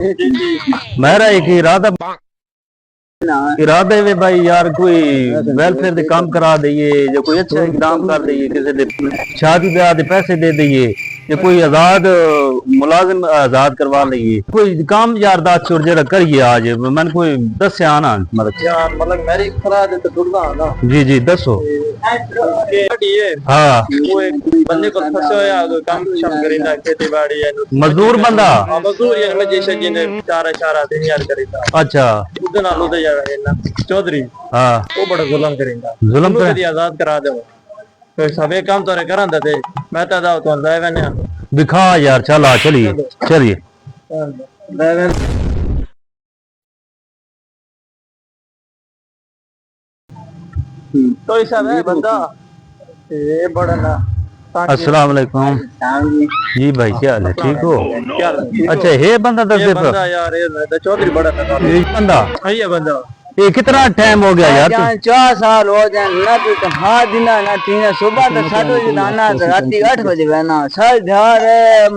मेरा एक इरादा है भाई यार, कोई वेलफेयर दे काम करा दईए, जो कोई अच्छा इकदाम कर दईए, किसी दे शादी ब्याह दे पैसे दे दईए, या कोई आजाद मुलाजिम आजाद करवा लईए, कोई काम यार दास चोर जरा करिए आज। मैंने कोई दस आना मतलब यार मतलब मेरी खरा दे तो ढूंढना है ना। जी जी दसो। हाँ वो एक बंदे को फंसे हो या काम शाम करेंदा खेती बाड़ी है मजदूर बंदा। मजदूर यार मैं जैसे जिने चार इशारा दिन यार करेंदा। अच्छा उधर नालो दे यार है ना चौधरी। हाँ वो बड़ा जुल्म करेंदा। जुल्म कर दिया आजाद करा दे। तो सबे काम तोरे करांदा थे। मैं तो दाव तो लाए मैंने। दिखा यार, चला चलिए चलिए। तो ऐसा है बंदा ये बड़ा ना। अस्सलाम वालेकुम जी भाई, क्या हाल है, ठीक हो? क्या अच्छा ये बंदा दस ये बंदा यार ये चौधरी बड़ा था। ये बंदा ये बंदा ये कितना टाइम हो गया यार? 4 साल हो जाए ना तो हाँ दिना ना तीन सुबह तो 7 बजे आना तो राती 8 बजे बहना सर घर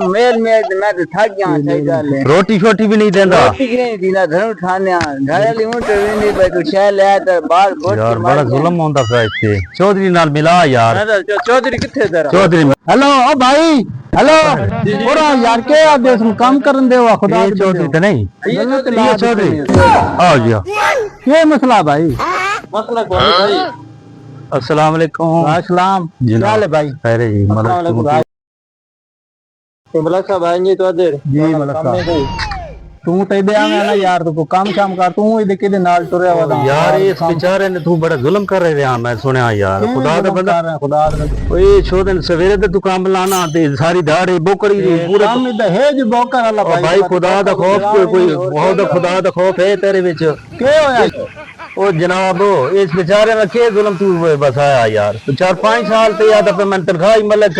मेल में मैं तो थक गया सही गल है। रोटी छोटी भी नहीं देता? रोटी की नहीं दीना धर्म ठाने घरेली ऊंट नहीं भाई तू शह ले तो बाल बोट यार बड़ा जुल्म होता था इससे। चौधरी नाल मिला यार। चौधरी किथे तेरा? चौधरी हेलो ओ भाई हेलो पूरा यार के आदेश में काम करन देवा खुदा ये चौधरी तो नहीं, ये चौधरी आओ जी आओ। ये मसला भाई मसला कौन है भाई? अस्सलाम वालेकुम। अस्सलाम क्या है भाई? खैर है जी, मतलब मलक साहब आएंगे तो अदर जी मलक साहब तू तो इधर आवे ना यार, तू काम शाम कर, तू इधर किदे नाल टुरया वादा यार। इस बेचारे ने तू बड़ा जुल्म कर रहे हैं, मैं सुनया यार। खुदा दा बंदा खुदा ओए छो दिन सवेरे ते तू काम लाना ते सारी दाड़ी बोकड़ी पूरे काम इधर है जो बोकर अल्लाह भाई। खुदा दा खौफ कोई बहुत खुदा दा खौफ है तेरे विच। के होया ओ जनाब इस बेचारे में के जुल्म तू बसाया यार? 4-5 साल ते याद पे मैं तनख्वाह ही मलक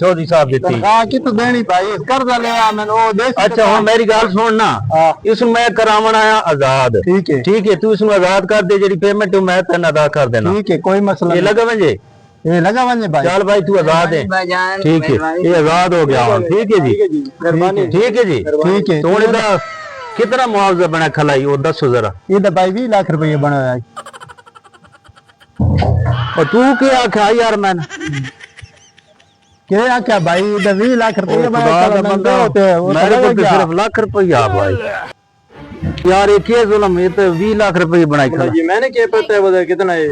चौधरी साहब देती। तनख्वाह की तो देनी भाई, कर्जा ले आ मैंने ओ दे। अच्छा हुन मेरी गल सुन ना, इसमें मैं करावण आया आजाद। ठीक है तू इसमें आजाद कर दे, जेडी पेमेंट मैं तेन अदा कर देना। ठीक है कोई मसला ये लगा वंजे, ये लगा वंजे भाई। चल भाई तू आजाद है। ठीक है ये आजाद हो गया। ठीक है जी मेहरबानी। ठीक है जी ठीक है। तू इधर कितना मुआवजा बना खलाई वो दसो जरा। इधर भाई 20 लाख रुपए बनाया है। और तू क्या आख्या यार? मैंने के आख्या भाई इधर 20 लाख रुपए खुदा दा बंदा मेरे को तो सिर्फ लाख रुपया भाई। यार ये क्या जुल्म, ये तो 20 लाख रुपये बनाई खड़ा। जी मैंने क्या पता है बता कितना है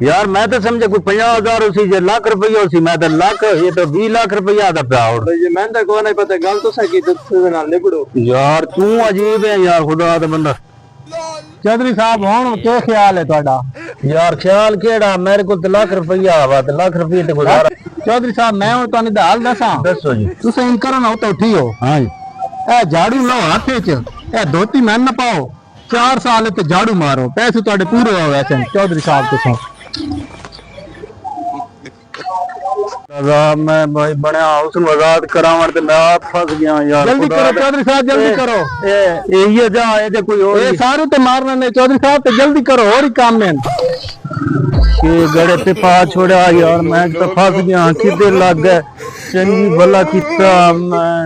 यार? मैं तो समझे कोई 50,000 उसी जे लाख रुपया उसी, मैं तो लाख, ये तो 20 लाख रुपया दा प्या। जी मैं तो को नहीं पता, गल तो सकी तो नाल निबड़ो यार। तू अजीब है यार, खुदा दा बंदा। चौधरी साहब हुन के ख्याल है ਤੁਹਾਡਾ? यार ख्याल केड़ा, मेरे को तो लाख रुपया आवा तो लाख रुपये ते गुजारा। चौधरी साहब मैं हुन ਤੁਹਾਨੂੰ ਹਾਲ ਦੱਸਾਂ। दसो जी। ਤੁਸੀਂ ਇਨ ਕਰੋ ਨਾ ਤਾਂ ਉਠਿਓ। हां जी। ਇਹ ਝਾੜੂ ਲਓ ਹੱਥ ਵਿੱਚ, ਇਹ ਧੋਤੀ ਮੈਂ ਨਾ ਪਾਓ, 4 ਸਾਲ ਤੇ ਝਾੜੂ ਮਾਰੋ, ਪੈਸੇ ਤੁਹਾਡੇ ਪੂਰੇ ਹੋ ਵੈਸੇ चौधरी साहब ਤੁਸੀਂ। मैं भाई बनया उसनु आजाद करावण ते मैं आप फंस गया यार। जल्दी करो चौधरी साहब जल्दी करो। ये जा ये कोई और ये सारे ते मारना नहीं चौधरी साहब, ते जल्दी करो और ही काम में के गड़े पे पा छोड़ा यार। मैं तो फंस गया, किधर लग गए, चंगी भला किता मैं।